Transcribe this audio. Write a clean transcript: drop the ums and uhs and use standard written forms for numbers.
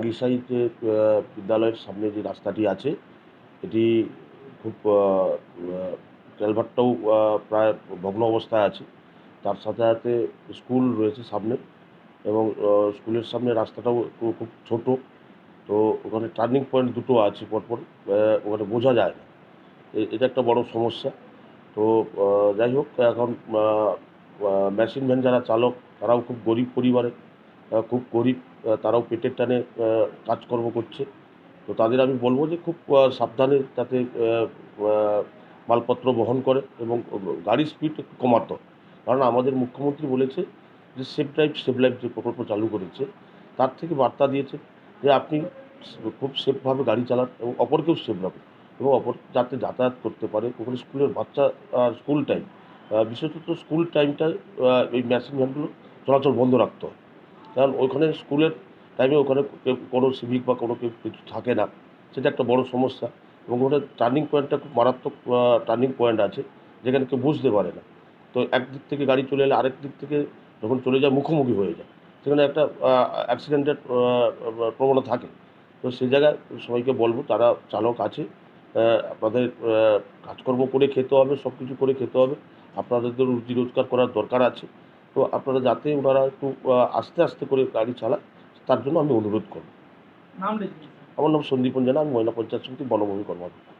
টাঙ্গিসাই যে বিদ্যালয়ের সামনে যে রাস্তাটি আছে এটি খুব ক্যালভার্টটাও প্রায় ভগ্ন অবস্থায় আছে। তার সাথে সাথে স্কুল রয়েছে সামনে এবং স্কুলের সামনে রাস্তাটাও খুব ছোট। তো ওখানে টার্নিং পয়েন্ট দুটো আছে পরপর, ওখানে বোঝা যায় না। এটা একটা বড় সমস্যা। তো যাই হোক, এখন মেশিন ভ্যান যারা চালক তারাও খুব গরিব পরিবারের, খুব গরিব, তারাও পেটের টানে কাজকর্ম করছে। তো তাদের আমি বলবো যে খুব সাবধানে যাতে মালপত্র বহন করে এবং গাড়ির স্পিড একটু কমাতে হবে। কারণ আমাদের মুখ্যমন্ত্রী বলেছে যে সেফ ড্রাইভ সেভ লাইফ যে প্রকল্প চালু করেছে, তার থেকে বার্তা দিয়েছে যে আপনি খুব সেফভাবে গাড়ি চালান এবং অপরকেও সেফ রাখুন এবং অপর যাতে যাতায়াত করতে পারে। ওখানে স্কুলের বাচ্চা স্কুল টাইম, বিশেষত স্কুল টাইমটায় এই মেশিন ভ্যানগুলো চলাচল বন্ধ রাখতে হয়। কারণ ওইখানে স্কুলের টাইমে ওখানে কেউ কোনো সিভিক বা কোনো কেউ কিছু থাকে না, সেটা একটা বড় সমস্যা। এবং ওখানে টার্নিং পয়েন্টটা খুব মারাত্মক টার্নিং পয়েন্ট আছে, যেখানে কেউ বুঝতে পারে না। তো একদিক থেকে গাড়ি চলে এলে আরেক দিক থেকে যখন চলে যায় মুখোমুখি হয়ে যায়, সেখানে একটা অ্যাক্সিডেন্টের প্রবণতা থাকে। তো সেই জায়গায় সবাইকে বলবো, তারা চালক আছে, আপনাদের কাজকর্ম করে খেতে হবে, সব কিছু করে খেতে হবে, আপনাদের তো রুজি রোজগার করার দরকার আছে। তো আপনারা যাতে ওনারা একটু আস্তে আস্তে করে গাড়ি চালায়, তার জন্য আমি অনুরোধ করব। নাম লিখবেন। আমার নাম সন্দীপন জানা, আমি ময়না পঞ্চায়েত সমিতি বনভূমি কর্মকর্তা।